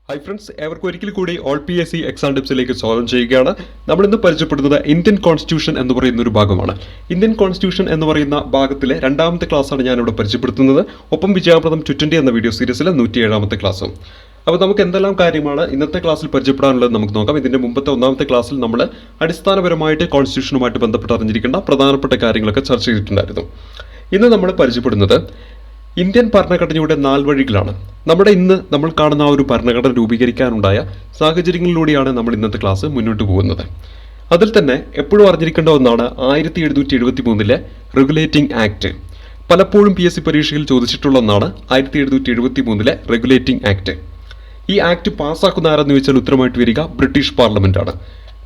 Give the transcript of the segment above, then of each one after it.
Hi friends, ഏവർക്കും ഒരിക്കൽ കൂടി ഓൾ PSC എക്സാം ടിപ്സിലേക്ക് സ്വാഗതം ചെയ്യുകയാണ്. നമ്മളിന്ന് പരിചയപ്പെടുന്നത് ഇന്ത്യൻ കോൺസ്റ്റിറ്റ്യൂഷൻ എന്ന് പറയുന്ന ഒരു ഭാഗമാണ്. ഇന്ത്യൻ കോൺസ്റ്റിറ്റ്യൂഷൻ എന്ന് പറയുന്ന ഭാഗത്തിലെ രണ്ടാമത്തെ ക്ലാസ്സാണ് ഞാനിവിടെ പരിചയപ്പെടുത്തുന്നത്. ഒപ്പം വിജയപ്രദം 220 എന്ന വീഡിയോ സീരീസിലെ 107ാമത്തെ ക്ലാസ്സും. അപ്പോൾ നമുക്ക് എന്തെല്ലാം കാര്യമാണ് ഇന്നത്തെ ക്ലാസ്സിൽ പരിചയപ്പെടാനുള്ളത് നമുക്ക് നോക്കാം. ഇതിൻ്റെ മുമ്പത്തെ ഒന്നാമത്തെ ക്ലാസ്സിൽ നമ്മൾ അടിസ്ഥാനപരമായിട്ട് കോൺസ്റ്റിറ്റ്യൂഷനുമായിട്ട് ബന്ധപ്പെട്ട് അറിഞ്ഞിരിക്കേണ്ട പ്രധാനപ്പെട്ട കാര്യങ്ങളൊക്കെ ചർച്ച ചെയ്തിട്ടുണ്ടായിരുന്നു. ഇന്ന് നമ്മൾ പരിചയപ്പെടുന്നത് ഇന്ത്യൻ ഭരണഘടനയുടെ നാൾവഴികളാണ്. നമ്മൾ കാണുന്ന ആ ഒരു ഭരണഘടന രൂപീകരിക്കാനുണ്ടായ സാഹചര്യങ്ങളിലൂടെയാണ് നമ്മൾ ഇന്നത്തെ ക്ലാസ് മുന്നോട്ട് പോകുന്നത്. അതിൽ തന്നെ എപ്പോഴും അറിഞ്ഞിരിക്കേണ്ട ഒന്നാണ് 1773 റെഗുലേറ്റിംഗ് ആക്ട്. പലപ്പോഴും PSC പരീക്ഷയിൽ ചോദിച്ചിട്ടുള്ള ഒന്നാണ് 1773 റെഗുലേറ്റിംഗ് ആക്ട്. ഈ ആക്ട് പാസ്സാക്കുന്ന ആരെന്ന് ചോദിച്ചാൽ ഉത്തരമായിട്ട് വരിക ബ്രിട്ടീഷ് പാർലമെന്റ് ആണ്.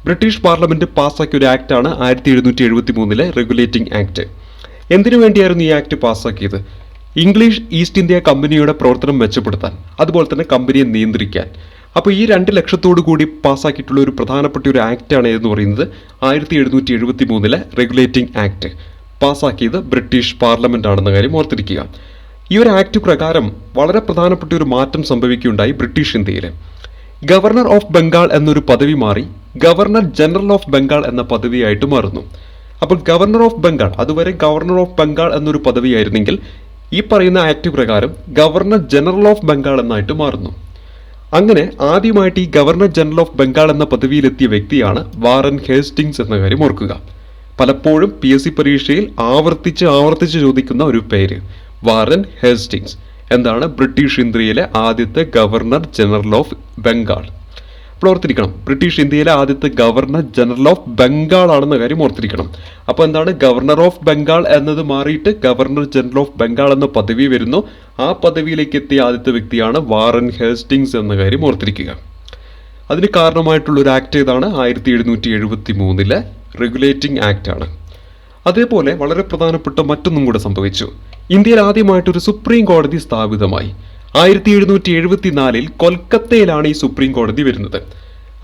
ബ്രിട്ടീഷ് പാർലമെന്റ് പാസ്സാക്കിയ ഒരു ആക്ടാണ് 1773 റെഗുലേറ്റിംഗ് ആക്ട്. എന്തിനു വേണ്ടിയായിരുന്നു ഈ ആക്ട് പാസ്സാക്കിയത്? ഇംഗ്ലീഷ് ഈസ്റ്റ് ഇന്ത്യ കമ്പനിയുടെ പ്രവർത്തനം മെച്ചപ്പെടുത്താൻ, അതുപോലെ തന്നെ കമ്പനിയെ നിയന്ത്രിക്കാൻ. അപ്പോൾ ഈ 2 ലക്ഷ്യത്തോടു കൂടി പാസ്സാക്കിയിട്ടുള്ള ഒരു പ്രധാനപ്പെട്ട ഒരു ആക്റ്റാണ് എന്ന് പറയുന്നത് 1773 റെഗുലേറ്റിംഗ് ആക്ട്. പാസ്സാക്കിയത് ബ്രിട്ടീഷ് പാർലമെന്റ് ആണെന്ന കാര്യം ഓർത്തിരിക്കുക. ഈ ഒരു ആക്ട് പ്രകാരം വളരെ പ്രധാനപ്പെട്ട ഒരു മാറ്റം സംഭവിക്കുകയുണ്ടായി ബ്രിട്ടീഷ് ഇന്ത്യയിൽ. ഗവർണർ ഓഫ് ബംഗാൾ എന്നൊരു പദവി മാറി ഗവർണർ ജനറൽ ഓഫ് ബംഗാൾ എന്ന പദവിയായിട്ട് മാറുന്നു. അപ്പോൾ ഗവർണർ ഓഫ് ബംഗാൾ, അതുവരെ ഗവർണർ ഓഫ് ബംഗാൾ എന്നൊരു പദവിയായിരുന്നെങ്കിൽ ഈ പറയുന്ന ആക്ട് പ്രകാരം ഗവർണർ ജനറൽ ഓഫ് ബംഗാൾ എന്നായിട്ട് മാറുന്നു. അങ്ങനെ ആദ്യമായിട്ട് ഈ ഗവർണർ ജനറൽ ഓഫ് ബംഗാൾ എന്ന പദവിയിലെത്തിയ വ്യക്തിയാണ് വാറൻ ഹേസ്റ്റിങ്സ് എന്ന കാര്യം ഓർക്കുക. പലപ്പോഴും PSC പരീക്ഷയിൽ ആവർത്തിച്ച് ചോദിക്കുന്ന ഒരു പേര് വാറൻ ഹേസ്റ്റിങ്സ്. എന്താണ്? ബ്രിട്ടീഷ് ഇന്ത്യയിലെ ആദ്യത്തെ ഗവർണർ ജനറൽ ഓഫ് ബംഗാൾ. അപ്പോൾ ഓർത്തിരിക്കണം, ബ്രിട്ടീഷ് ഇന്ത്യയിലെ ആദ്യത്തെ ഗവർണർ ജനറൽ ഓഫ് ബംഗാൾ ആണെന്ന കാര്യം ഓർത്തിരിക്കണം. അപ്പോൾ എന്താണ്? ഗവർണർ ഓഫ് ബംഗാൾ എന്നത് മാറിയിട്ട് ഗവർണർ ജനറൽ ഓഫ് ബംഗാൾ എന്ന പദവി വരുന്നു. ആ പദവിയിലേക്ക് എത്തിയ ആദ്യത്തെ വ്യക്തിയാണ് വാറൻ ഹേസ്റ്റിങ്സ് എന്ന കാര്യം ഓർത്തിരിക്കുക. അതിന് കാരണമായിട്ടുള്ള ഒരു ആക്ട് ഏതാണ്? 1773 റെഗുലേറ്റിംഗ് ആക്ട് ആണ്. അതേപോലെ വളരെ പ്രധാനപ്പെട്ട മറ്റൊന്നും കൂടെ സംഭവിച്ചു. ഇന്ത്യയിൽ ആദ്യമായിട്ടൊരു സുപ്രീം കോടതി സ്ഥാപിതമായി. 1774 കൊൽക്കത്തയിലാണ് ഈ സുപ്രീം കോടതി വരുന്നത്.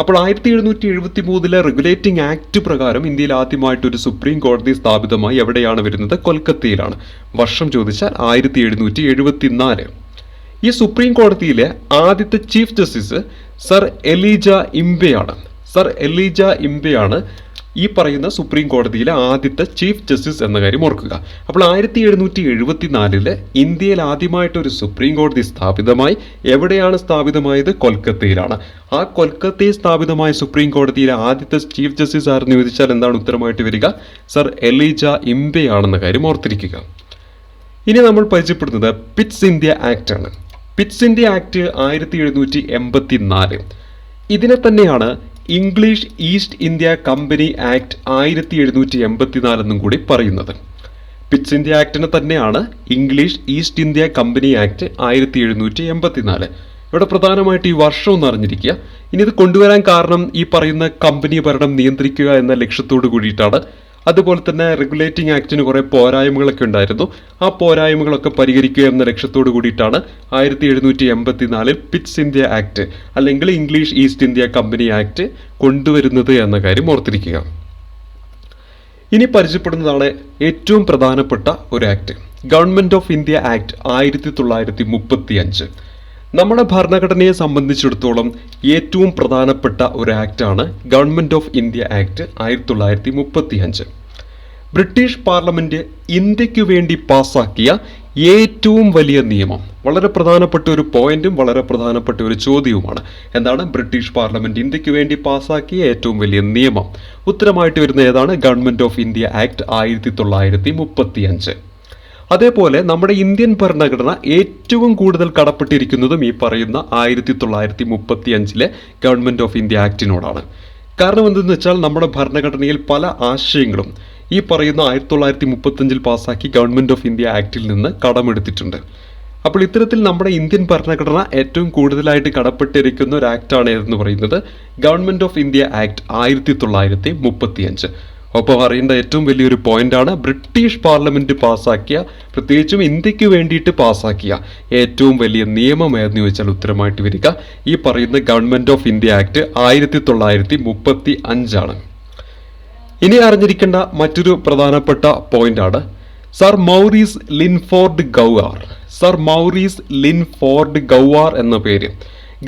അപ്പോൾ 1773 റെഗുലേറ്റിംഗ് ആക്ട് പ്രകാരം ഇന്ത്യയിൽ ആദ്യമായിട്ടൊരു സുപ്രീം കോടതി സ്ഥാപിതമായി. എവിടെയാണ് വരുന്നത്? കൊൽക്കത്തയിലാണ്. വർഷം ചോദിച്ചാൽ 1774. ഈ സുപ്രീം കോടതിയിലെ ആദ്യത്തെ ചീഫ് ജസ്റ്റിസ് സർ എലീജ ഇംബെയാണ്. സർ എലീജ ഇംബെയാണ് ഈ പറയുന്ന സുപ്രീം കോടതിയിലെ ആദ്യത്തെ ചീഫ് ജസ്റ്റിസ് എന്ന കാര്യം ഓർക്കുക. അപ്പോൾ 1774 ഇന്ത്യയിൽ ആദ്യമായിട്ടൊരു സുപ്രീം കോടതി സ്ഥാപിതമായി. എവിടെയാണ് സ്ഥാപിതമായത്? കൊൽക്കത്തയിലാണ്. ആ കൊൽക്കത്തയിൽ സ്ഥാപിതമായ സുപ്രീം കോടതിയിലെ ആദ്യത്തെ ചീഫ് ജസ്റ്റിസ് ആരെന്ന് ചോദിച്ചാൽ എന്താണ് ഉത്തരമായിട്ട് വരിക? സർ എലീജ ഇംബെയാണെന്ന കാര്യം ഓർത്തിരിക്കുക. ഇനി നമ്മൾ പരിചയപ്പെടുന്നത് പിറ്റ്സ് ഇന്ത്യ ആക്ട് ആണ്. Pitt's India act 1784. ഇതിനെ തന്നെയാണ് English East India Company act 1784 എന്നും കൂടി പറയുന്നത്. പിറ്റ്സ് ഇന്ത്യ ആക്ടിനെ തന്നെയാണ് English East India Company act 1784. ഇവിടെ പ്രധാനമായിട്ട് ഈ വർഷം ഒന്ന് അറിഞ്ഞിരിക്കുക. ഇനി ഇത് കൊണ്ടുവരാൻ കാരണം ഈ പറയുന്ന കമ്പനി ഭരണം നിയന്ത്രിക്കുക എന്ന ലക്ഷ്യത്തോട് കൂടിയിട്ടാണ്. അതുപോലെ തന്നെ റെഗുലേറ്റിംഗ് ആക്ടിന് കുറേ പോരായ്മകളൊക്കെ ഉണ്ടായിരുന്നു. ആ പോരായ്മകളൊക്കെ പരിഹരിക്കുക എന്ന ലക്ഷ്യത്തോട് കൂടിയിട്ടാണ് 1784 പിറ്റ്സ് ഇന്ത്യ ആക്ട് അല്ലെങ്കിൽ English East India Company Act കൊണ്ടുവരുന്നത് എന്ന കാര്യം ഓർത്തിരിക്കുക. ഇനി പരിചയപ്പെടുന്നതാണ് ഏറ്റവും പ്രധാനപ്പെട്ട ഒരു act, Government of India act 1935. നമ്മുടെ ഭരണഘടനയെ സംബന്ധിച്ചിടത്തോളം ഏറ്റവും പ്രധാനപ്പെട്ട ഒരു ആക്ടാണ് Government of India act 1935. British parliament ഇന്ത്യക്ക് വേണ്ടി പാസ്സാക്കിയ ഏറ്റവും വലിയ നിയമം. വളരെ പ്രധാനപ്പെട്ട ഒരു പോയിന്റും വളരെ പ്രധാനപ്പെട്ട ഒരു ചോദ്യവുമാണ്. എന്താണ്? ബ്രിട്ടീഷ് പാർലമെന്റ് ഇന്ത്യക്ക് വേണ്ടി പാസ്സാക്കിയ ഏറ്റവും വലിയ നിയമം. ഉത്തരമായിട്ട് വരുന്ന ഏതാണ്? Government of India act 1935. അതേപോലെ നമ്മുടെ ഇന്ത്യൻ ഭരണഘടന ഏറ്റവും കൂടുതൽ കടപ്പെട്ടിരിക്കുന്നതും ഈ പറയുന്ന 1935 ഗവൺമെന്റ് ഓഫ് ഇന്ത്യ ആക്ടിനോടാണ്. കാരണം എന്തെന്ന് വെച്ചാൽ നമ്മുടെ ഭരണഘടനയിൽ പല ആശയങ്ങളും ഈ പറയുന്ന 1935 പാസ്സാക്കി ഗവൺമെന്റ് ഓഫ് ഇന്ത്യ ആക്ടിൽ നിന്ന് കടമെടുത്തിട്ടുണ്ട്. അപ്പോൾ ഇത്തരത്തിൽ നമ്മുടെ ഇന്ത്യൻ ഭരണഘടന ഏറ്റവും കൂടുതലായിട്ട് കടപ്പെട്ടിരിക്കുന്ന ഒരു ആക്ടാണ് എന്ന് പറയുന്നത് ഗവൺമെന്റ് ഓഫ് ഇന്ത്യ ആക്ട് 1935. ഒപ്പം അറിയേണ്ട ഏറ്റവും വലിയൊരു പോയിന്റാണ് ബ്രിട്ടീഷ് പാർലമെന്റ് പാസ്സാക്കിയ, പ്രത്യേകിച്ചും ഇന്ത്യക്ക് വേണ്ടിയിട്ട് പാസ്സാക്കിയ ഏറ്റവും വലിയ നിയമം ഏതെന്ന് ചോദിച്ചാൽ ഉത്തരമായിട്ട് വരിക ഈ പറയുന്ന ഗവൺമെന്റ് ഓഫ് ഇന്ത്യ ആക്ട് 1935 ആണ്. ഇനി അറിഞ്ഞിരിക്കേണ്ട മറ്റൊരു പ്രധാനപ്പെട്ട പോയിന്റാണ് സർ മൗറീസ് ലിൻഫോർഡ് ഗൗവാർ. സർ മൗറീസ് ലിൻഫോർഡ് ഗൗവാർ എന്ന പേര്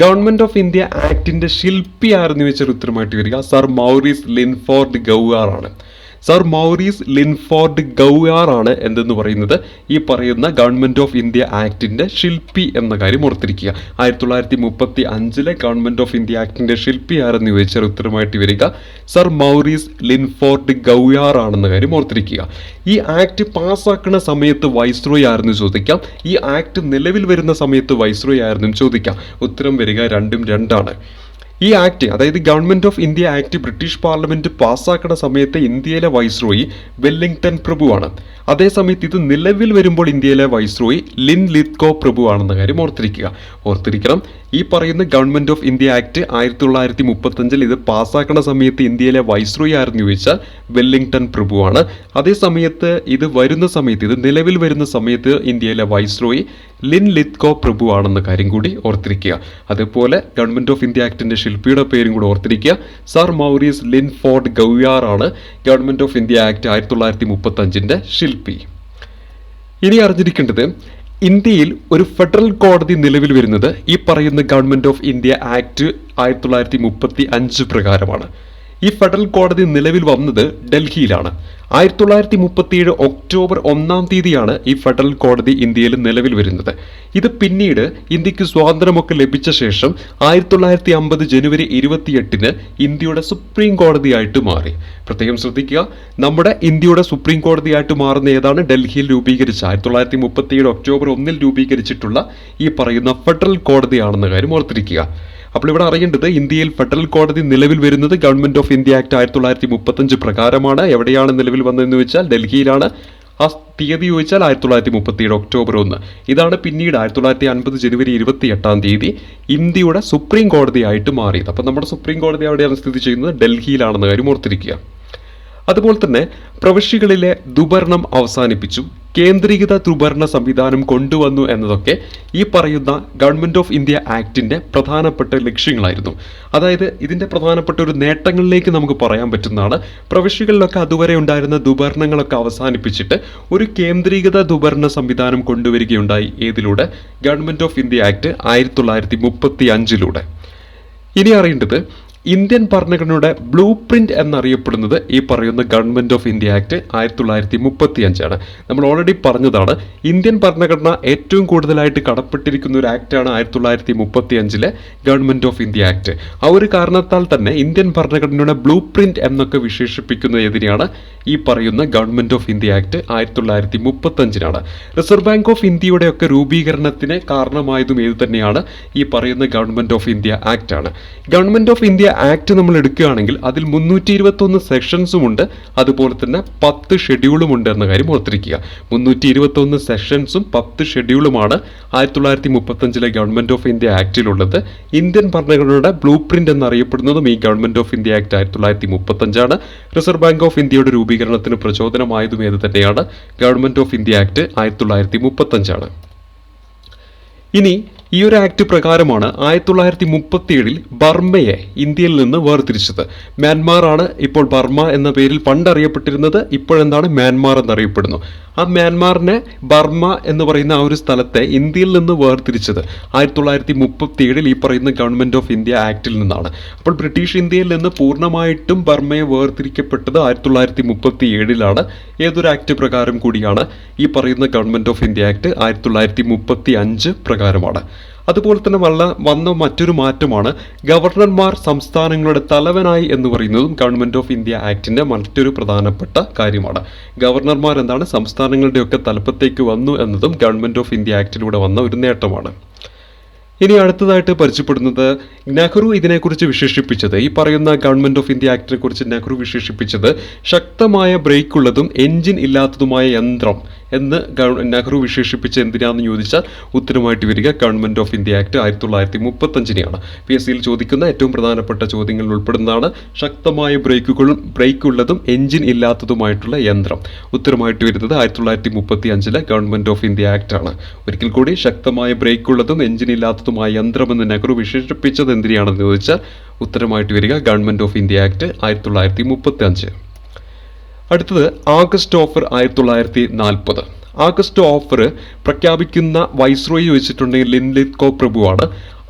ഗവൺമെന്റ് ഓഫ് ഇന്ത്യ ആക്ടിന്റെ ശില്പി ആരെന്ന് ചോദിച്ചാൽ ഉത്തരമായിട്ട് വരിക സർ മൗറീസ് ലിൻഫോർഡ് ഗൗയാർ ആണ്. സർ മൗറീസ് ലിൻഫോർഡ് ഗൗയാർ ആണ് എന്തെന്ന് പറയുന്നത് ഈ പറയുന്ന ഗവൺമെന്റ് ഓഫ് ഇന്ത്യ ആക്ടിന്റെ ശില്പി എന്ന കാര്യം ഓർത്തിരിക്കുക. 1935 ഗവൺമെന്റ് ഓഫ് ഇന്ത്യ ആക്ടിന്റെ ശില്പി ആരെന്ന് ചോദിച്ചാൽ ഉത്തരമായിട്ട് വരിക സർ മൗറീസ് ലിൻഫോർഡ് ഗൗയാർ ആണെന്ന കാര്യം ഓർത്തിരിക്കുക. ഈ ആക്ട് പാസ്സാക്കുന്ന സമയത്ത് വൈസ്രോയി ആരെന്ന് ചോദിക്കാം. ഈ ആക്ട് നിലവിൽ വരുന്ന സമയത്ത് വൈസ്രോയി ആരെന്നും ചോദിക്കാം. ഉത്തരം വരിക രണ്ടും രണ്ടാണ്. ഈ ആക്ട്, അതായത് Government of India Act British parliament പാസ്സാക്കുന്ന സമയത്ത് ഇന്ത്യയിലെ വൈസ്രോയി വെല്ലിംഗ്ടൺ പ്രഭുവാണ്. അതേസമയത്ത് ഇത് നിലവിൽ വരുമ്പോൾ ഇന്ത്യയിലെ വൈസ്രോയി ലിൻ ലിത്കോ പ്രഭു ആണെന്ന കാര്യം ഓർത്തിരിക്കണം. ഈ പറയുന്ന ഗവൺമെന്റ് ഓഫ് ഇന്ത്യ ആക്ട് 1935 ഇത് പാസ്സാക്കുന്ന സമയത്ത് ഇന്ത്യയിലെ വൈസ്രോയി ആരെന്ന് ചോദിച്ചാൽ വെല്ലിംഗ്ടൺ പ്രഭുവാണ്. അതേസമയത്ത് ഇത് നിലവിൽ വരുന്ന സമയത്ത് ഇന്ത്യയിലെ വൈസ്രോയി ലിൻ ലിത്കോ പ്രഭു ആണെന്ന കാര്യം കൂടി ഓർത്തിരിക്കുക. അതേപോലെ ഗവൺമെന്റ് ഓഫ് ഇന്ത്യ ആക്ടിന്റെ ശില്പിയുടെ പേരും കൂടി ഓർത്തിരിക്കുക. സർ മൗറീസ് ലിൻഫോർഡ് ഗൗയാർ ആണ് ഗവൺമെന്റ് ഓഫ് ഇന്ത്യ ആക്ട് 1935 ശില്പി. ഇനി അറിഞ്ഞിരിക്കേണ്ടത്, ഇന്ത്യയിൽ ഒരു ഫെഡറൽ കോടതി നിലവിൽ വരുന്നത് ഈ പറയുന്ന ഗവൺമെന്റ് ഓഫ് ഇന്ത്യ ആക്ട് 1935 പ്രകാരമാണ്. ഈ ഫെഡറൽ കോടതി നിലവിൽ വന്നത് ഡൽഹിയിലാണ്. 1937 ഒക്ടോബർ 1 ഈ ഫെഡറൽ കോടതി ഇന്ത്യയിൽ നിലവിൽ വരുന്നത്. ഇത് പിന്നീട് ഇന്ത്യക്ക് സ്വാതന്ത്ര്യമൊക്കെ ലഭിച്ച ശേഷം 1950 ജനുവരി 28 ഇന്ത്യയുടെ സുപ്രീം കോടതിയായിട്ട് മാറി. പ്രത്യേകം ശ്രദ്ധിക്കുക, നമ്മുടെ ഇന്ത്യയുടെ സുപ്രീം കോടതിയായിട്ട് മാറുന്ന ഏതാണ്? ഡൽഹിയിൽ രൂപീകരിച്ച 1937 ഒക്ടോബർ 1 രൂപീകരിച്ചിട്ടുള്ള ഈ പറയുന്ന ഫെഡറൽ കോടതിയാണെന്ന കാര്യം ഓർത്തിരിക്കുക. അപ്പോൾ ഇവിടെ അറിയേണ്ടത്, ഇന്ത്യയിൽ ഫെഡറൽ കോടതി നിലവിൽ വരുന്നത് ഗവൺമെന്റ് ഓഫ് ഇന്ത്യ ആക്ട് 1935 പ്രകാരമാണ്. എവിടെയാണ് നിലവിൽ വന്നതെന്ന് വെച്ചാൽ ഡൽഹിയിലാണ്. ആ തീയതി ചോദിച്ചാൽ 1937 ഒക്ടോബർ 1. ഇതാണ് പിന്നീട് 1950 ജനുവരി 28 ഇന്ത്യയുടെ സുപ്രീം കോടതിയായിട്ട് മാറിയത്. അപ്പം നമ്മുടെ സുപ്രീം കോടതി എവിടെയാണ് സ്ഥിതി ചെയ്യുന്നത്? ഡൽഹിയിലാണെന്ന കാര്യം ഓർത്തിരിക്കുക. അതുപോലെ തന്നെ പ്രവിശ്യകളിലെ ദുഭരണം അവസാനിപ്പിച്ചു, കേന്ദ്രീകൃത ദ്രുഭരണ സംവിധാനം കൊണ്ടുവന്നു എന്നതൊക്കെ ഈ പറയുന്ന ഗവൺമെന്റ് ഓഫ് ഇന്ത്യ ആക്ടിന്റെ പ്രധാനപ്പെട്ട ലക്ഷ്യങ്ങളായിരുന്നു. അതായത് ഇതിന്റെ പ്രധാനപ്പെട്ട ഒരു നേട്ടങ്ങളിലേക്ക് നമുക്ക് പറയാൻ പറ്റുന്നതാണ്. പ്രവിശ്യകളിലൊക്കെ അതുവരെ ഉണ്ടായിരുന്ന ദുഭരണങ്ങളൊക്കെ അവസാനിപ്പിച്ചിട്ട് ഒരു കേന്ദ്രീകൃത ദുഭരണ സംവിധാനം കൊണ്ടുവരികയുണ്ടായി. ഏതിലൂടെ? Government of India act 1935. ഇനി അറിയേണ്ടത്, ഇന്ത്യൻ ഭരണഘടനയുടെ ബ്ലൂ പ്രിന്റ് എന്നറിയപ്പെടുന്നത് ഈ പറയുന്ന ഗവൺമെന്റ് ഓഫ് ഇന്ത്യ ആക്ട് 1935 നമ്മൾ ഓൾറെഡി പറഞ്ഞതാണ്. ഇന്ത്യൻ ഭരണഘടന ഏറ്റവും കൂടുതലായിട്ട് കടപ്പെട്ടിരിക്കുന്ന ഒരു ആക്ടാണ് 1935 ഗവൺമെന്റ് ഓഫ് ഇന്ത്യ ആക്ട്. ആ ഒരു കാരണത്താൽ തന്നെ ഇന്ത്യൻ ഭരണഘടനയുടെ ബ്ലൂ പ്രിന്റ് എന്നൊക്കെ വിശേഷിപ്പിക്കുന്ന എതിരെയാണ് ഈ പറയുന്ന government of India act 1935. Reserve bank of ഇന്ത്യയുടെ ഒക്കെ രൂപീകരണത്തിന് കാരണമായതും ഏത് തന്നെയാണ്? ഈ പറയുന്ന ഗവൺമെന്റ് ഓഫ് ഇന്ത്യ ആക്ട് ആണ്. ഗവൺമെന്റ് ഓഫ് ഇന്ത്യ ആക്ട് നമ്മൾ എടുക്കുകയാണെങ്കിൽ അതിൽ 321 സെക്ഷൻസും ഉണ്ട്, അതുപോലെ തന്നെ 10 ഷെഡ്യൂളും ഉണ്ട് എന്ന കാര്യം ഓർത്തിരിക്കുക. 321 സെക്ഷൻസും 10 ഷെഡ്യൂളുമാണ് 1935 ഗവൺമെന്റ് ഓഫ് ഇന്ത്യ ആക്ടിലുള്ളത്. ഇന്ത്യൻ ഭരണഘടനയുടെ ബ്ലൂ പ്രിന്റ് എന്നറിയപ്പെടുന്നതും ഈ government of India act 1935. Reserve bank of ഇന്ത്യയുടെ രൂപീകരണത്തിന് പ്രചോദനമായതും ഏത് തന്നെയാണ്? Government of India act 1935. ഇനി ഈ ഒരു ആക്ട് പ്രകാരമാണ് 1937 ബർമ്മയെ ഇന്ത്യയിൽ നിന്ന് വേർതിരിച്ചത്. മ്യാൻമാർ ആണ് ഇപ്പോൾ ബർമ്മ എന്ന പേരിൽ പണ്ടറിയപ്പെട്ടിരുന്നത്. ഇപ്പോഴെന്താണ്? മ്യാൻമാർ എന്നറിയപ്പെടുന്നു. ആ മ്യാൻമാറിനെ ബർമ്മ എന്ന് പറയുന്ന ആ ഒരു സ്ഥലത്തെ ഇന്ത്യയിൽ നിന്ന് വേർതിരിച്ചത് 1937 ഈ പറയുന്ന ഗവൺമെന്റ് ഓഫ് ഇന്ത്യ ആക്ടിൽ നിന്നാണ്. അപ്പോൾ ബ്രിട്ടീഷ് ഇന്ത്യയിൽ നിന്ന് പൂർണ്ണമായിട്ടും ബർമ്മയെ വേർതിരിക്കപ്പെട്ടത് 1937 ഏതൊരു ആക്ട് പ്രകാരം കൂടിയാണ്? ഈ പറയുന്ന ഗവൺമെന്റ് ഓഫ് ഇന്ത്യ ആക്ട് 1935 പ്രകാരമാണ്. അതുപോലെ തന്നെ വന്ന മറ്റൊരു മാറ്റമാണ് ഗവർണർമാർ സംസ്ഥാനങ്ങളുടെ തലവനായി എന്ന് പറയുന്നതും ഗവൺമെന്റ് ഓഫ് ഇന്ത്യ ആക്ടിന്റെ മറ്റൊരു പ്രധാനപ്പെട്ട കാര്യമാണ്. ഗവർണർമാർ എന്താണ്? സംസ്ഥാനങ്ങളുടെയൊക്കെ തലപ്പത്തേക്ക് വന്നു എന്നതും ഗവൺമെന്റ് ഓഫ് ഇന്ത്യ ആക്ടിലൂടെ വന്ന ഒരു നേട്ടമാണ്. ഇനി അടുത്തതായിട്ട് പരിചയപ്പെടുന്നത്, നെഹ്റു ഇതിനെക്കുറിച്ച് വിശേഷിപ്പിച്ചത്, ഈ പറയുന്ന ഗവൺമെന്റ് ഓഫ് ഇന്ത്യ ആക്ടിനെ കുറിച്ച് നെഹ്റു വിശേഷിപ്പിച്ചത് ശക്തമായ ബ്രേക്കുള്ളതും എൻജിൻ ഇല്ലാത്തതുമായ യന്ത്രം എന്ന് നെഹ്റു വിശേഷിപ്പിച്ച എന്തിനാണെന്ന് ചോദിച്ചാൽ ഉത്തരമായിട്ട് വരിക ഗവൺമെന്റ് ഓഫ് ഇന്ത്യ ആക്ട് 1935 PSCയിൽ ചോദിക്കുന്ന ഏറ്റവും പ്രധാനപ്പെട്ട ചോദ്യങ്ങളിൽ ഉൾപ്പെടുന്നതാണ് ശക്തമായ ബ്രേക്കുള്ളതും എൻജിൻ ഇല്ലാത്തതുമായിട്ടുള്ള യന്ത്രം. ഉത്തരമായിട്ട് വരുന്നത് 1935 ഗവൺമെന്റ് ഓഫ് ഇന്ത്യ ആക്ട് ആണ്. ഒരിക്കൽ കൂടി, ശക്തമായ ബ്രേക്കുള്ളതും എൻജിൻ ഇല്ലാത്തതുമായ യന്ത്രം എന്ന് നെഹ്റു വിശേഷിപ്പിച്ചത് എന്തിനാണെന്ന് ചോദിച്ചാൽ ഉത്തരമായിട്ട് വരിക ഗവൺമെന്റ് ഓഫ് ഇന്ത്യ ആക്ട് 1935. അടുത്തത് ആഗസ്റ്റ് ഓഫർ 1940. ആഗസ്റ്റ് ഓഫർ പ്രഖ്യാപിക്കുന്ന വൈസ്രോയി വെച്ചിട്ടുണ്ടെങ്കിൽ ലിൻ ലിത്കോ പ്രഭുവാണ്.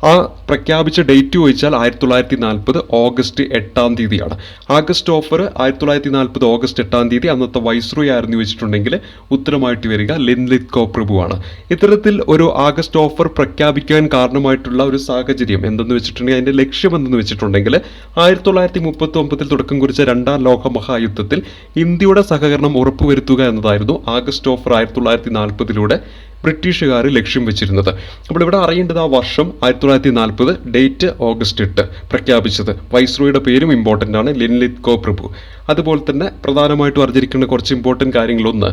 ആ പ്രഖ്യാപിച്ച ഡേറ്റ് ചോദിച്ചാൽ 1940 ഓഗസ്റ്റ് 8 തീയതിയാണ്. ആഗസ്റ്റ് ഓഫർ 1940 ഓഗസ്റ്റ് 8 അന്നത്തെ വൈസ്രോയി ആയിരുന്നു വെച്ചിട്ടുണ്ടെങ്കിൽ ഉത്തരമായിട്ട് വരിക ലിൻലിത്കോ പ്രഭുവാണ്. ഇത്തരത്തിൽ ഒരു ആഗസ്റ്റ് ഓഫർ പ്രഖ്യാപിക്കാൻ കാരണമായിട്ടുള്ള ഒരു സാഹചര്യം എന്തെന്ന് വെച്ചിട്ടുണ്ടെങ്കിൽ അതിന്റെ ലക്ഷ്യം എന്തെന്ന് വെച്ചിട്ടുണ്ടെങ്കിൽ 1939 തുടക്കം കുറിച്ച രണ്ടാം ലോക മഹായുദ്ധത്തിൽ ഇന്ത്യയുടെ സഹകരണം ഉറപ്പുവരുത്തുക എന്നതായിരുന്നു ആഗസ്റ്റ് ഓഫർ 1940 ബ്രിട്ടീഷുകാർ ലക്ഷ്യം വെച്ചിരുന്നത്. അപ്പോൾ ഇവിടെ അറിയേണ്ടത് ആ വർഷം 1940, ഡേറ്റ് ഓഗസ്റ്റ് 8 പ്രഖ്യാപിച്ചത്. വൈസ്രോയുടെ പേരും ഇമ്പോർട്ടൻ്റ് ആണ്, ലിൻലിത്കോ പ്രഭു. അതുപോലെ തന്നെ പ്രധാനമായിട്ടും അറിഞ്ഞിരിക്കുന്ന കുറച്ച് ഇമ്പോർട്ടൻ്റ് കാര്യങ്ങളൊന്ന്,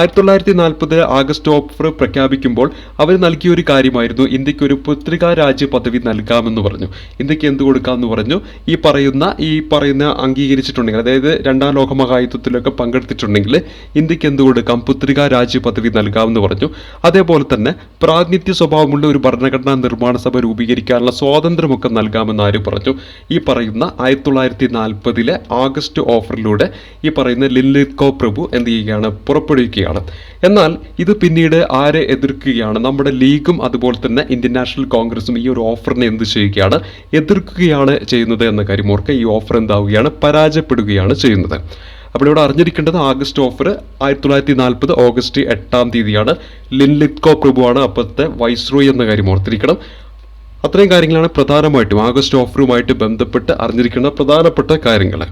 1940 ആഗസ്റ്റ് ഓഫർ പ്രഖ്യാപിക്കുമ്പോൾ അവർ നൽകിയ ഒരു കാര്യമായിരുന്നു ഇന്ത്യക്ക് ഒരു പത്രികാ രാജ്യ പദവി നൽകാമെന്ന് പറഞ്ഞു. ഇന്ത്യക്ക് എന്ത് കൊടുക്കാമെന്ന് പറഞ്ഞു? ഈ പറയുന്ന അംഗീകരിച്ചിട്ടുണ്ടെങ്കിൽ, അതായത് രണ്ടാം ലോക മഹായുദ്ധത്തിലൊക്കെ പങ്കെടുത്തിട്ടുണ്ടെങ്കിൽ ഇന്ത്യക്ക് എന്ത് കൊടുക്കാം? പത്രികാ രാജ്യ പദവി നൽകാമെന്ന് പറഞ്ഞു. അതേപോലെ തന്നെ പ്രാതിനിധ്യ സ്വഭാവമുള്ള ഒരു ഭരണഘടനാ നിർമ്മാണ സഭ രൂപീകരിക്കാനുള്ള സ്വാതന്ത്ര്യമൊക്കെ നൽകാമെന്ന് ആര് പറഞ്ഞു? ഈ പറയുന്ന 1940 ആഗസ്റ്റ് ഓഫറിലൂടെ ഈ പറയുന്ന ലിൻലിത്കോ പ്രഭു എന്ത് ചെയ്യുകയാണ്? പുറപ്പെടുവിക്കുകയാണ്. എന്നാൽ ഇത് പിന്നീട് ആരെ എതിർക്കുകയാണ്? നമ്മുടെ ലീഗും അതുപോലെ തന്നെ ഇന്ത്യൻ നാഷണൽ കോൺഗ്രസും ഈ ഒരു ഓഫറിനെ എന്ത് ചെയ്യുകയാണ്? എതിർക്കുകയാണ് ചെയ്യുന്നത് എന്ന കാര്യം ഓർക്കുക. ഈ ഓഫർ എന്താവുകയാണ്? പരാജയപ്പെടുകയാണ് ചെയ്യുന്നത്. അപ്പോൾ ഇവിടെ അറിഞ്ഞിരിക്കേണ്ടത് ആഗസ്റ്റ് ഓഫർ 1940 ഓഗസ്റ്റ് 8 ലിൻലിത്കോ പ്രഭുവാണ് അപ്പോഴത്തെ വൈസ്രോയി എന്ന കാര്യം ഓർത്തിരിക്കണം. അത്രയും കാര്യങ്ങളാണ് പ്രധാനമായിട്ടും ആഗസ്റ്റ് ഓഫറുമായിട്ട് ബന്ധപ്പെട്ട് അറിഞ്ഞിരിക്കുന്ന പ്രധാനപ്പെട്ട കാര്യങ്ങൾ.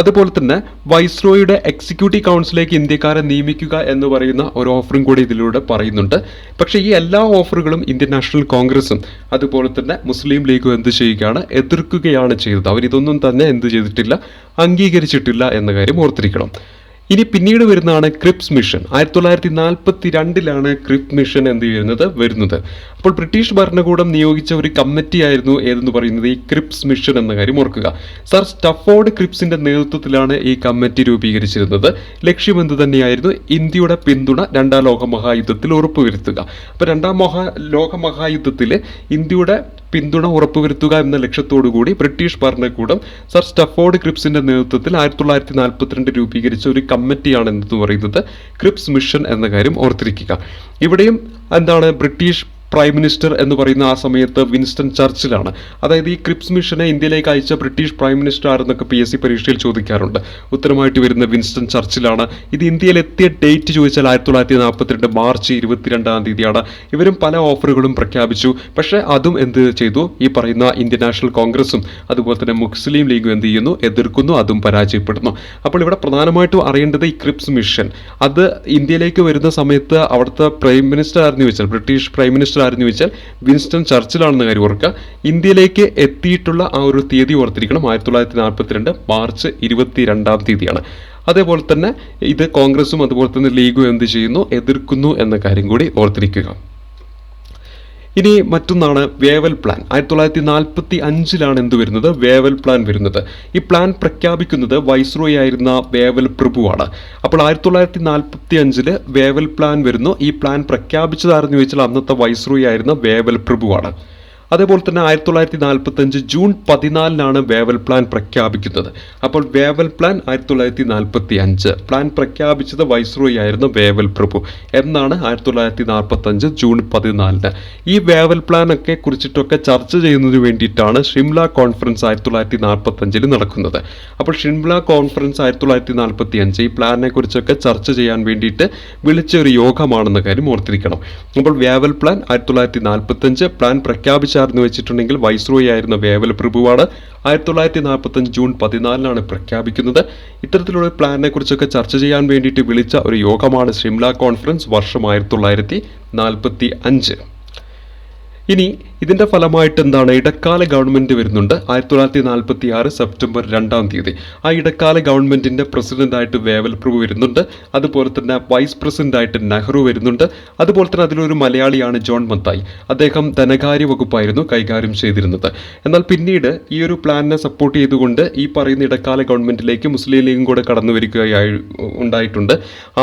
അതുപോലെ തന്നെ വൈസ്രോയുടെ എക്സിക്യൂട്ടീവ് കൗൺസിലേക്ക് ഇന്ത്യക്കാരെ നിയമിക്കുക എന്ന് പറയുന്ന ഒരു ഓഫറും കൂടി ഇതിലൂടെ പറയുന്നുണ്ട്. പക്ഷേ ഈ എല്ലാ ഓഫറുകളും ഇന്ത്യൻ നാഷണൽ കോൺഗ്രസും അതുപോലെ തന്നെ മുസ്ലിം ലീഗും എന്ത് ചെയ്യുകയാണ്? എതിർക്കുകയാണ് ചെയ്തത്. അവരിതൊന്നും തന്നെ എന്ത് ചെയ്തിട്ടില്ല? അംഗീകരിച്ചിട്ടില്ല എന്ന കാര്യം ഓർത്തിരിക്കണം. ഇനി പിന്നീട് വരുന്നതാണ് ക്രിപ്സ് മിഷൻ. 1942 ക്രിപ്സ് മിഷൻ എന്ത് വരുന്നത്. അപ്പോൾ ബ്രിട്ടീഷ് ഭരണകൂടം നിയോഗിച്ച ഒരു കമ്മിറ്റി ആയിരുന്നു ഏതെന്ന് പറയുന്നത് ഈ ക്രിപ്സ് മിഷൻ എന്ന കാര്യം ഓർക്കുക. സർ സ്റ്റഫോർഡ് ക്രിപ്സിന്റെ നേതൃത്വത്തിലാണ് ഈ കമ്മിറ്റി രൂപീകരിച്ചിരുന്നത്. ലക്ഷ്യം എന്ത് തന്നെയായിരുന്നു? ഇന്ത്യയുടെ പിന്തുണ രണ്ടാം ലോക മഹായുദ്ധത്തിൽ ഉറപ്പുവരുത്തുക. അപ്പോൾ രണ്ടാം ലോക മഹായുദ്ധത്തിൽ ഇന്ത്യയുടെ പിന്തുണ ഉറപ്പുവരുത്തുക എന്ന ലക്ഷ്യത്തോടു കൂടി ബ്രിട്ടീഷ് ഭരണകൂടം സർ സ്റ്റഫോർഡ് ക്രിപ്സിന്റെ നേതൃത്വത്തിൽ 1942 രൂപീകരിച്ച ഒരു കമ്മിറ്റിയാണ് എന്ന് പറയുന്നത് ക്രിപ്സ് മിഷൻ എന്ന കാര്യം ഓർത്തിരിക്കുക. ഇവിടെയും എന്താണ്? ബ്രിട്ടീഷ് പ്രൈം മിനിസ്റ്റർ എന്ന് പറയുന്ന ആ സമയത്ത് വിൻസ്റ്റൺ ചർച്ചിലാണ്. അതായത് ഈ ക്രിപ്സ് മിഷനെ ഇന്ത്യയിലേക്ക് അയച്ച ബ്രിട്ടീഷ് പ്രൈം മിനിസ്റ്റർ ആരെന്നൊക്കെ PSC പരീക്ഷയിൽ ചോദിക്കാറുണ്ട്. ഉത്തരമായിട്ട് വരുന്ന വിൻസ്റ്റൺ ചർച്ചിലാണ്. ഇത് ഇന്ത്യയിൽ എത്തിയ ഡേറ്റ് ചോദിച്ചാൽ 1942 മാർച്ച് 22 ഇവരും പല ഓഫറുകളും പ്രഖ്യാപിച്ചു. പക്ഷേ അതും എന്ത് ചെയ്തു? ഈ പറയുന്ന ഇന്ത്യൻ നാഷണൽ കോൺഗ്രസും അതുപോലെ തന്നെ മുസ്ലിം ലീഗും എന്ത് ചെയ്യുന്നു? എതിർക്കുന്നു. അതും പരാജയപ്പെടുന്നു. അപ്പോൾ ഇവിടെ പ്രധാനമായിട്ടും അറിയേണ്ടത് ഈ ക്രിപ്സ് മിഷൻ അത് ഇന്ത്യയിലേക്ക് വരുന്ന സമയത്ത് അവിടുത്തെ പ്രൈം മിനിസ്റ്റർ ആരെന്ന് ചോദിച്ചാൽ ബ്രിട്ടീഷ് പ്രൈം മിനിസ്റ്റർ ആരെന്ന് ചോദിച്ചാൽ വിൻസ്റ്റൺ ചർച്ചിലാണെന്ന കാര്യം ഓർക്കുക. ഇന്ത്യയിലേക്ക് എത്തിയിട്ടുള്ള ആ ഒരു തീയതി ഓർത്തിരിക്കണം. 1942 മാർച്ച് 22 അതേപോലെ തന്നെ ഇത് കോൺഗ്രസും അതുപോലെ തന്നെ ലീഗും എന്ത് ചെയ്യുന്നു? എതിർക്കുന്നു എന്ന കാര്യം കൂടി ഓർത്തിരിക്കുക. ഇനി മറ്റൊന്നാണ് വേവൽ പ്ലാൻ. 1945 എന്ത് വരുന്നത്? വേവൽ പ്ലാൻ വരുന്നത്. ഈ പ്ലാൻ പ്രഖ്യാപിക്കുന്നത് വൈസ്രോയി ആയിരുന്ന വേവൽ പ്രഭുവാണ്. അപ്പോൾ 1945 വേവൽ പ്ലാൻ വരുന്നു. ഈ പ്ലാൻ പ്രഖ്യാപിച്ചതാരെന്ന് ചോദിച്ചാൽ അന്നത്തെ വൈസ്രോയി ആയിരുന്ന വേവൽ പ്രഭുവാണ്. അതേപോലെ തന്നെ 1945 ജൂൺ 14 വേവൽ പ്ലാൻ പ്രഖ്യാപിക്കുന്നത്. അപ്പോൾ വേവൽ പ്ലാൻ 1945 പ്ലാൻ പ്രഖ്യാപിച്ചത് വൈസ്രോയി ആയിരുന്ന വേവൽ പ്രഭു എന്നാണ് 1945 ജൂൺ 14. ഈ വേവൽ പ്ലാൻ ഒക്കെ കുറിച്ചിട്ടൊക്കെ ചർച്ച ചെയ്യുന്നതിന് വേണ്ടിയിട്ടാണ് ഷിംല കോൺഫറൻസ് 1945 നടക്കുന്നത്. അപ്പോൾ ഷിംല കോൺഫറൻസ് 1945 ഈ പ്ലാനിനെ കുറിച്ചൊക്കെ ചർച്ച ചെയ്യാൻ വേണ്ടിയിട്ട് വിളിച്ച ഒരു യോഗമാണെന്ന കാര്യം ഓർത്തിരിക്കണം. അപ്പോൾ വേവൽ പ്ലാൻ 1945 പ്ലാൻ പ്രഖ്യാപിച്ച വെച്ചിട്ടുണ്ടെങ്കിൽ വൈസ്രോയി ആയിരുന്ന വേവൽ പ്രഭുവാണ്. 1945 ജൂൺ 14 പ്രഖ്യാപിക്കുന്നത്. ഇത്തരത്തിലുള്ള പ്ലാനിനെ കുറിച്ചൊക്കെ ചർച്ച ചെയ്യാൻ വേണ്ടിയിട്ട് വിളിച്ച ഒരു യോഗമാണ് ഷിംല കോൺഫറൻസ്. വർഷം 1945. ഇനി ഇതിന്റെ ഫലമായിട്ട് എന്താണ്? ഇടക്കാല ഗവൺമെന്റ് വരുന്നുണ്ട് 1946 സെപ്റ്റംബർ 2 ആ ഇടക്കാല ഗവൺമെന്റിന്റെ പ്രസിഡന്റായിട്ട് വേവൽ പ്രഭു വരുന്നുണ്ട്. അതുപോലെ തന്നെ വൈസ് പ്രസിഡന്റായിട്ട് നെഹ്റു വരുന്നുണ്ട്. അതുപോലെ തന്നെ അതിലൊരു മലയാളിയാണ് ജോൺ മത്തായി. അദ്ദേഹം ധനകാര്യ വകുപ്പായിരുന്നു കൈകാര്യം ചെയ്തിരുന്നത്. എന്നാൽ പിന്നീട് ഈ ഒരു പ്ലാനിനെ സപ്പോർട്ട് ചെയ്തുകൊണ്ട് ഈ പറയുന്ന ഇടക്കാല ഗവൺമെന്റിലേക്ക് മുസ്ലിം ലീഗും കൂടെ കടന്നു വരികയായി ഉണ്ടായിട്ടുണ്ട്.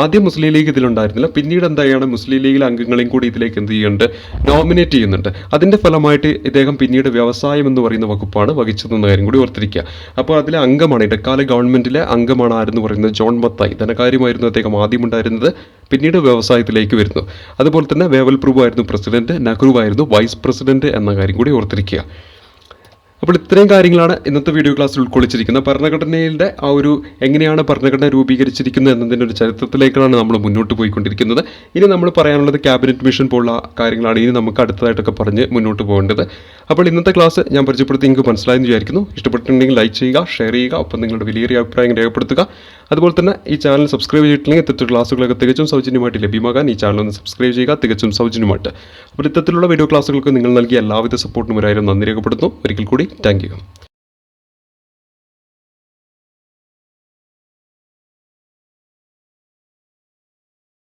ആദ്യം മുസ്ലിം ലീഗ് ഇതിലുണ്ടായിരുന്നില്ല. പിന്നീട് എന്താണ്? മുസ്ലിം ലീഗിലെ അംഗങ്ങളെയും കൂടി ഇതിലേക്ക് എന്ത് ചെയ്യുന്നുണ്ട്? നോമിനേറ്റ് ചെയ്യുന്നുണ്ട്. അതിന്റെ ഫലമായിട്ട് ഇദ്ദേഹം പിന്നീട് വ്യവസായം എന്ന് പറയുന്ന വകുപ്പാണ് വഹിച്ചതെന്ന കാര്യം കൂടി ഓർത്തിരിക്കുക. അപ്പോൾ അതിലെ അംഗമാണ്, ഇടക്കാല ഗവൺമെൻറ്റിലെ അംഗമാണ് ആരെന്ന് പറയുന്നത് ജോൺ മത്തായി. ധനകാര്യമായിരുന്നു അദ്ദേഹം ആദ്യം ഉണ്ടായിരുന്നത്, പിന്നീട് വ്യവസായത്തിലേക്ക് വരുന്നു. അതുപോലെ തന്നെ വേവൽ പ്രഭു ആയിരുന്നു പ്രസിഡന്റ്, നെഹ്റു ആയിരുന്നു വൈസ് പ്രസിഡന്റ് എന്ന കാര്യം കൂടി ഓർത്തിരിക്കുക. അപ്പോൾ ഇത്രയും കാര്യങ്ങളാണ് ഇന്നത്തെ വീഡിയോ ക്ലാസ്സിൽ ഉൾക്കൊള്ളിച്ചിരിക്കുന്നത്. ഭരണഘടനയുടെ ആ ഒരു എങ്ങനെയാണ് ഭരണഘടന രൂപീകരിച്ചിരിക്കുന്നത് എന്നതിൻ്റെ ഒരു ചരിത്രത്തിലേക്കാണ് നമ്മൾ മുന്നോട്ട് പോയിക്കൊണ്ടിരിക്കുന്നത്. ഇനി നമ്മൾ പറയാനുള്ളത് ക്യാബിനറ്റ് മിഷൻ പോലുള്ള കാര്യങ്ങളാണ് ഇനി നമുക്ക് അടുത്തതായിട്ടൊക്കെ പറഞ്ഞ് മുന്നോട്ട് പോകേണ്ടത്. അപ്പോൾ ഇന്നത്തെ ക്ലാസ് ഞാൻ പരിചയപ്പെടുത്തി നിങ്ങൾക്ക് മനസ്സിലായെന്ന് വിചാരിക്കുന്നു. ഇഷ്ടപ്പെട്ടിട്ടുണ്ടെങ്കിൽ ലൈക്ക് ചെയ്യുക, ഷെയർ ചെയ്യുക, ഒപ്പം നിങ്ങളുടെ വലിയ അഭിപ്രായം രേഖപ്പെടുത്തുക. അതുപോലെ തന്നെ ഈ ചാനൽ സബ്സ്ക്രൈബ് ചെയ്തിട്ടില്ലെങ്കിൽ ഇത്തരത്തിലുള്ള ക്ലാസ്സുകളൊക്കെ തികച്ചും സൗജന്യമായിട്ട് ലഭ്യമാകാൻ ഈ ചാനൽ ഒന്ന് സബ്സ്ക്രൈബ് ചെയ്യുക, തികച്ചും സൗജന്യമായിട്ട്. അപ്പോൾ ഇത്തരത്തിലുള്ള വീഡിയോ ക്ലാസ്സുകൾക്ക് നിങ്ങൾ നൽകിയ എല്ലാവിധ സപ്പോർട്ടിനും ഒരായിരം നന്ദി രേഖപ്പെടുത്തുന്നു. ഒരിക്കൽ കൂടി താങ്ക് യു.